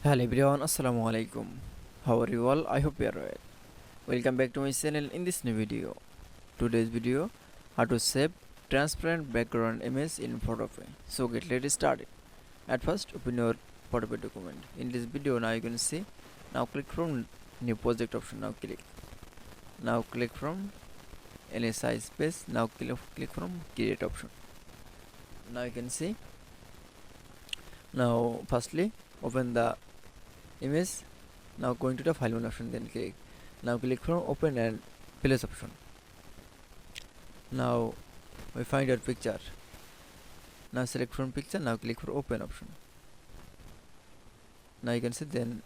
Hello everyone, assalamu alaikum. How are you all? I hope you are well. Welcome back to my channel in this new video. Today's video, how to save transparent background image in Photopea. So let's start. At first, open your Photopea document. In this video, now you can see. Now click from new project option. Now click from any size space. Now click from create option. Now you can see. Now firstly, open the image. Now going to the file one option, then click from open and place option. Now we find your picture. Now select from picture. Now click for open option. Now you can see, then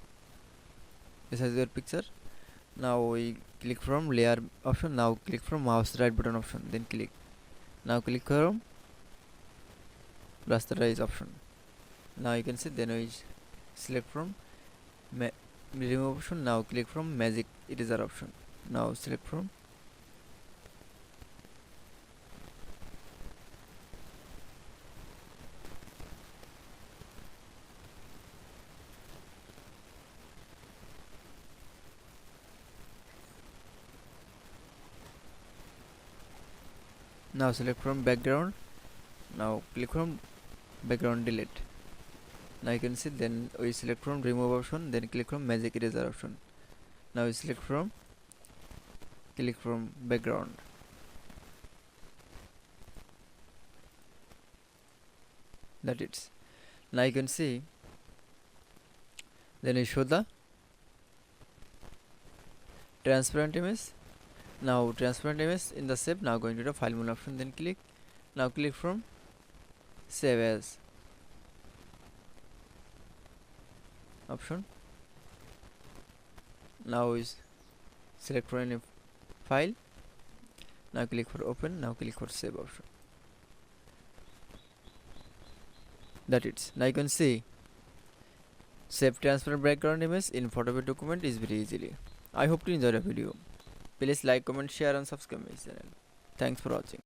this is your picture. Now we click from layer option. Now click from mouse right button option, then click. Now click from rasterize option. Now you can see, then we select from remove option. Now click from magic eraser option. Now select from now select from background. Now click from background delete. Now you can see, then we select from remove option, then click from magic eraser option. Now we select from click from background. That it's. Now you can see, then we show the transparent image. Now transparent image in the save. Now going to the file menu option, then click. Now click from save as option. Now is select for any file. Now click for open. Now click for save option. That it's. Now you can see save transparent background image in Photopea document is very easily. I hope to enjoy the video. Please like, comment, share and subscribe my channel. Thanks for watching.